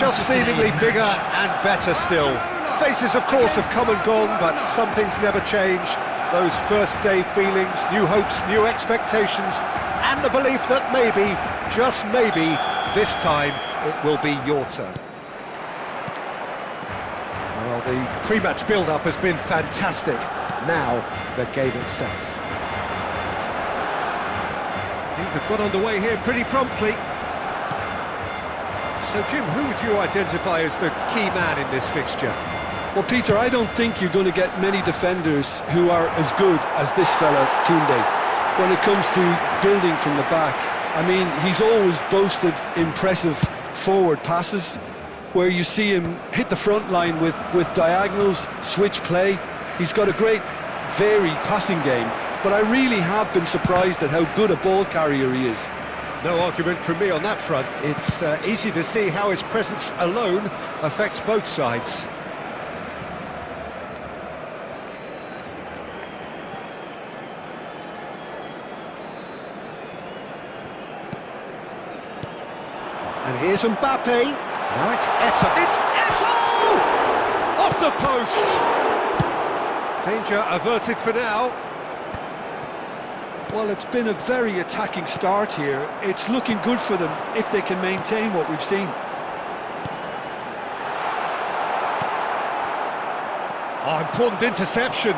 just seemingly bigger and better still. Faces, of course, have come and gone, but some things never change. Those first day feelings, new hopes, new expectations, and the belief that maybe, just maybe, this time it will be your turn. Well, the pre-match build-up has been fantastic. Now, the game itself. Things have got underway here pretty promptly. So, Jim, who would you identify as the key man in this fixture? Well, Peter, I don't think you're going to get many defenders who are as good as this fella, Koundé, when it comes to building from the back. I mean, he's always boasted impressive forward passes, where you see him hit the front line with diagonals, switch play. He's got a great, varied passing game. But I really have been surprised at how good a ball carrier he is. No argument from me on that front. It's easy to see how his presence alone affects both sides. And here's Mbappe. Now it's Eto'o. It's Eto'o! Off the post! Danger averted for now. Well, it's been a very attacking start here. It's looking good for them if they can maintain what we've seen. Oh, important interception.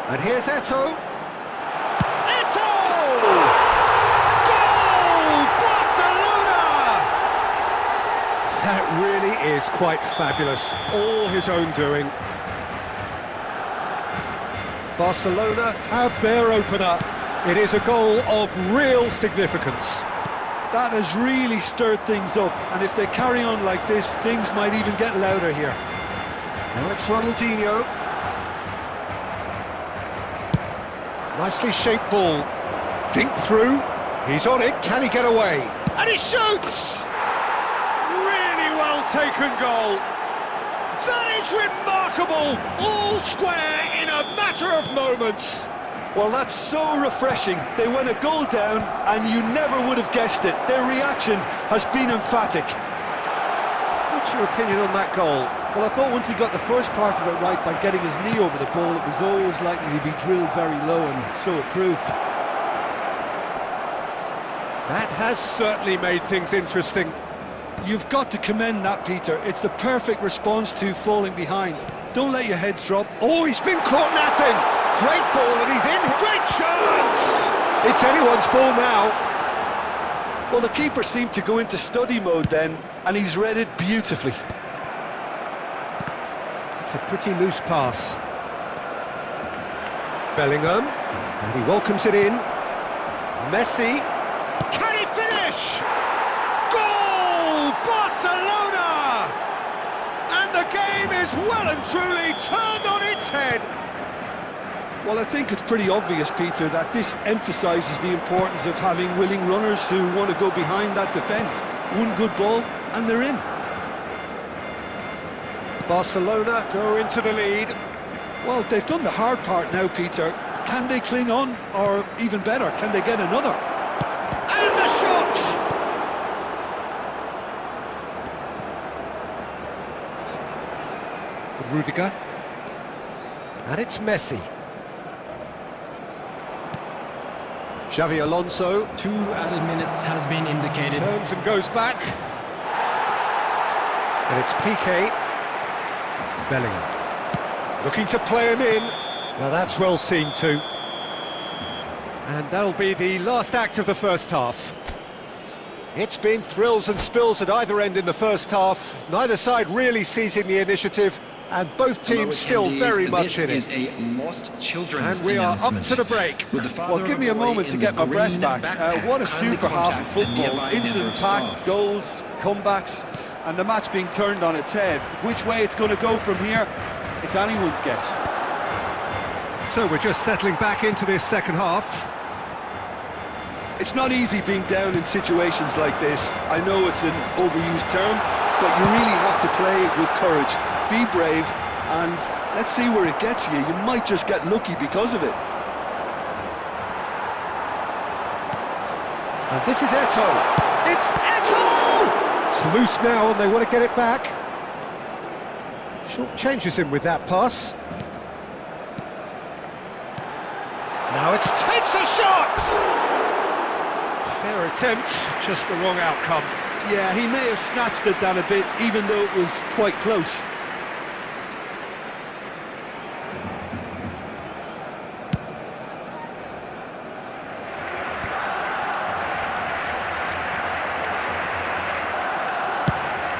And here's Eto'o. Eto'o! Goal! Barcelona! That really is quite fabulous. All his own doing. Barcelona have their opener. It is a goal of real significance. That has really stirred things up, and if they carry on like this, things might even get louder here. Now it's Ronaldinho. Nicely shaped ball. Dink through. He's on it. Can he get away? And he shoots! Really well taken goal. That is remarkable. All square in a matter of moments. Well, that's so refreshing. They went a goal down, and you never would have guessed it. Their reaction has been emphatic. What's your opinion on that goal? Well, I thought once he got the first part of it right by getting his knee over the ball, it was always likely to be drilled very low, and so it proved. That has certainly made things interesting. You've got to commend that, Peter. It's the perfect response to falling behind. Don't let your heads drop. Oh, he's been caught napping. Great ball, and he's in. Great chance! It's anyone's ball now. Well, the keeper seemed to go into study mode then, and he's read it beautifully. It's a pretty loose pass. Bellingham, and he welcomes it in. Messi, can he finish? Goal! Barcelona! And the game is well and truly turned on its head. Well, I think it's pretty obvious, Peter, that this emphasises the importance of having willing runners who want to go behind that defence. One good ball, and they're in. Barcelona go into the lead. Well, they've done the hard part now, Peter. Can they cling on, or even better, can they get another? And the shot! Rudiger. And it's Messi. Xavi Alonso. 2 added minutes has been indicated. Turns and goes back. And it's Piqué. Bellingham. Looking to play him in. Well, that's well seen too. And that'll be the last act of the first half. It's been thrills and spills at either end in the first half. Neither side really seizing the initiative, and both teams still very much in it. And we are up to the break. Well, give me a moment to get my breath back. What a super half of football. Incident-packed, goals, comebacks, and the match being turned on its head. Which way it's going to go from here, it's anyone's guess. So we're just settling back into this second half. It's not easy being down in situations like this. I know it's an overused term, but you really have to play with courage. Be brave, and let's see where it gets you. You might just get lucky because of it. And this is Eto'o. It's Eto'o! It's loose now, and they want to get it back. Short changes him with that pass. Now it takes a shot! Fair attempt, just the wrong outcome. Yeah, he may have snatched at that a bit, even though it was quite close.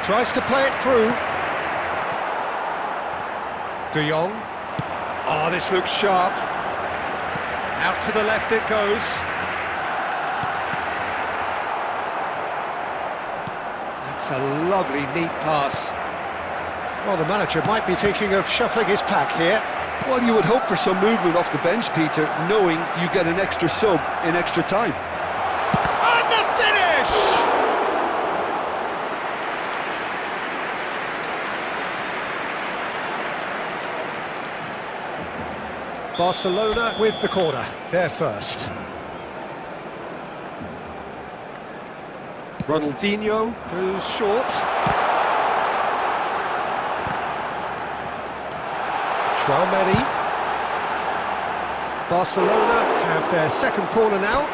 Tries to play it through. De Jong. Oh, this looks sharp. Out to the left it goes. That's a lovely, neat pass. Well, the manager might be thinking of shuffling his pack here. Well, you would hope for some movement off the bench, Peter, knowing you get an extra sub in extra time. And the finish! Barcelona with the corner, they're first. Ronaldinho goes short. Traoré. Barcelona have their second corner now.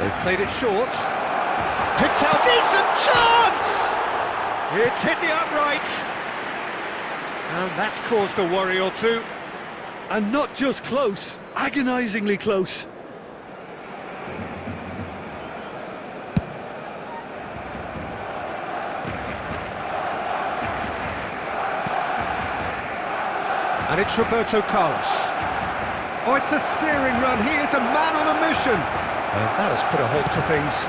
They've played it short. Picked out, decent chance! It's hit the upright. And that's caused a worry or two. And not just close, agonisingly close. And it's Roberto Carlos. Oh, it's a searing run. He is a man on a mission. And that has put a halt to things.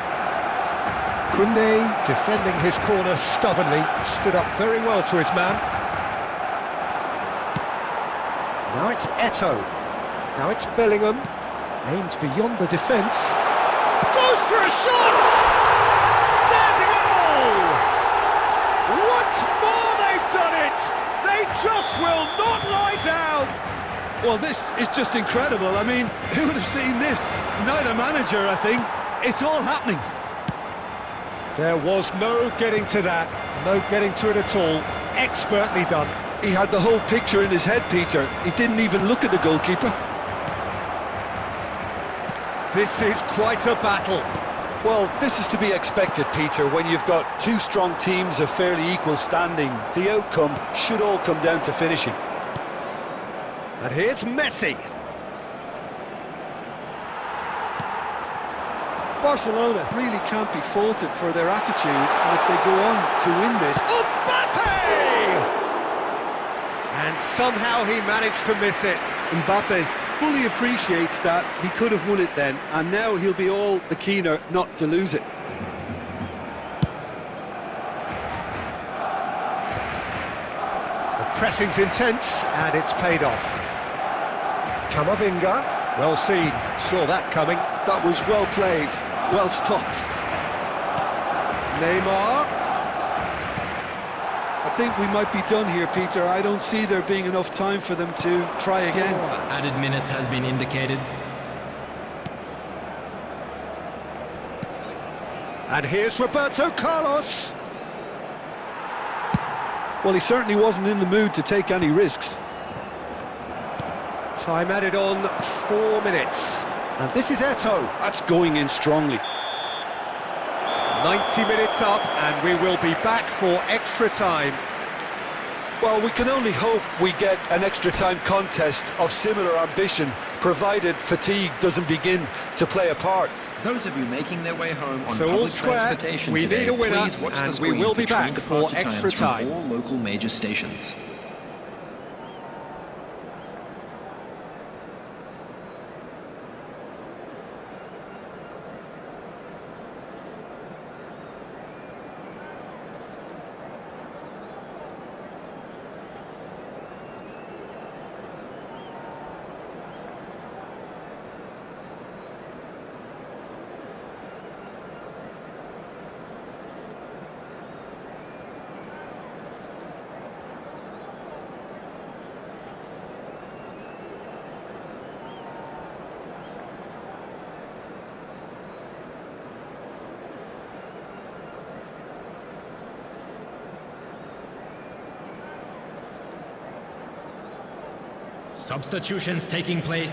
Koundé, defending his corner stubbornly, stood up very well to his man. Now it's Eto'o. Now it's Bellingham. Aimed beyond the defence. Goes for a shot! There's a goal! Once more they've done it! They just will not lie down! Well, this is just incredible. I mean, who would have seen this? Neither manager, I think. It's all happening. There was no getting to that, no getting to it at all. Expertly done. He had the whole picture in his head, Peter. He didn't even look at the goalkeeper. This is quite a battle. Well, this is to be expected, Peter. When you've got two strong teams of fairly equal standing, the outcome should all come down to finishing. And here's Messi. Barcelona really can't be faulted for their attitude, and if they go on to win this... Mbappe! And somehow he managed to miss it. Mbappe fully appreciates that he could have won it then, and now he'll be all the keener not to lose it. The pressing's intense, and it's paid off. Camavinga, well seen, saw that coming. That was well played, well stopped. Neymar. I think we might be done here, Peter. I don't see there being enough time for them to try again. Added minutes has been indicated. And here's Roberto Carlos. Well, he certainly wasn't in the mood to take any risks. Time added on, 4 minutes. And this is Eto'o. That's going in strongly. 90 minutes up, and we will be back for extra time. Well, we can only hope we get an extra time contest of similar ambition, provided fatigue doesn't begin to play a part. Those of you making their way home on So all public square, transportation we today, need a winner, please watch and the we screen will be featuring back for departure extra times from time. all local major stations. Substitutions taking place.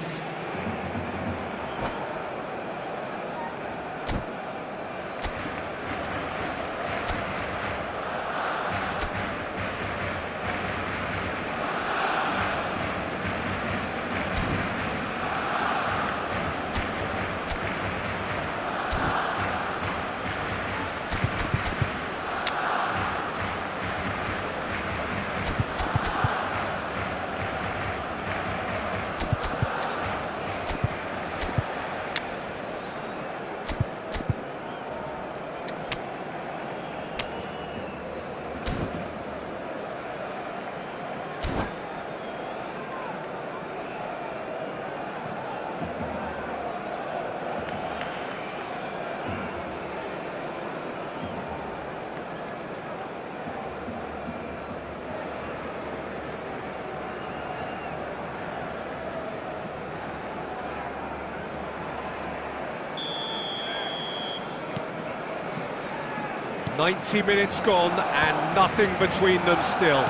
.90 minutes gone and nothing between them still.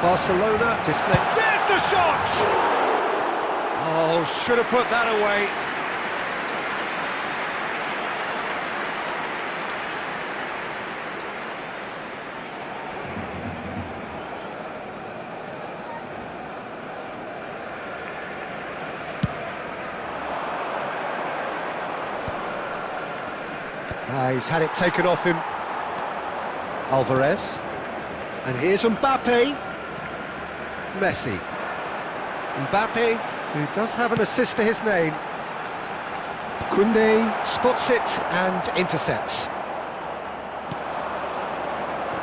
Barcelona display. There's the shot! Oh, should have put that away. He's had it taken off him. Alvarez. And here's Mbappe. Messi. Mbappe, who does have an assist to his name. Koundé spots it and intercepts.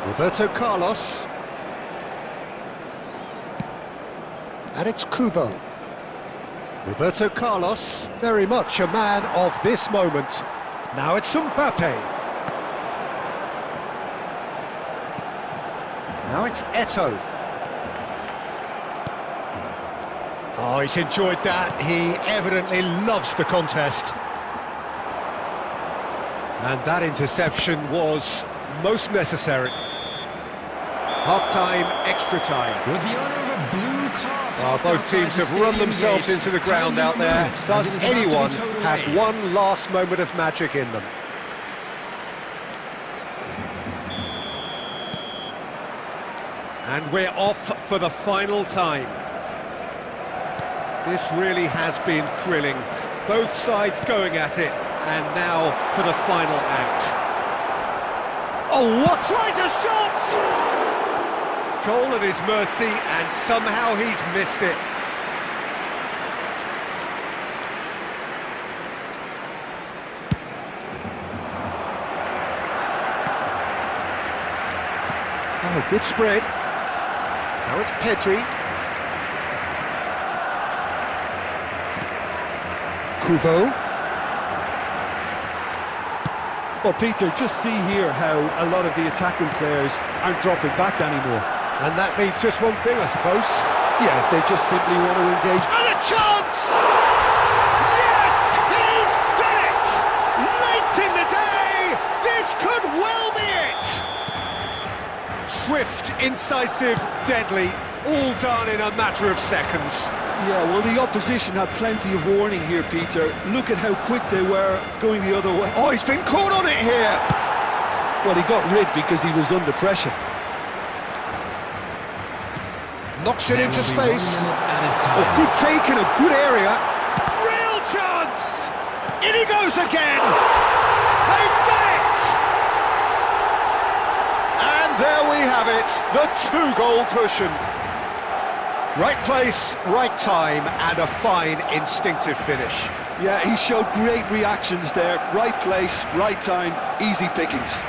Roberto Carlos. And it's Kubo. Roberto Carlos, very much a man of this moment. Now it's Mbappe. Now it's Eto'o. Oh, he's enjoyed that. He evidently loves the contest. And that interception was most necessary. Half-time, extra time. With the honor of a blue card. Both teams have run themselves into the ground out there. Does anyone have one last moment of magic in them? And we're off for the final time. This really has been thrilling. Both sides going at it, and now for the final act. Oh, what tries a shot! Goal at his mercy, and somehow he's missed it. Oh, good spread. Now it's Pedri. Kubo. Well, Peter, just see here how a lot of the attacking players aren't dropping back anymore. And that means just one thing, I suppose. Yeah, they just simply want to engage. And a chance! Yes, he's done it! Late in the day, this could well be it! Swift, incisive, deadly, all done in a matter of seconds. Yeah, well, the opposition had plenty of warning here, Peter. Look at how quick they were going the other way. Oh, he's been caught on it here! Well, he got rid because he was under pressure. Knocks it into space. A good take in a good area. Real chance! In he goes again! They've done it! And there we have it, the two-goal cushion. Right place, right time, and a fine instinctive finish. Yeah, he showed great reactions there. Right place, right time, easy pickings.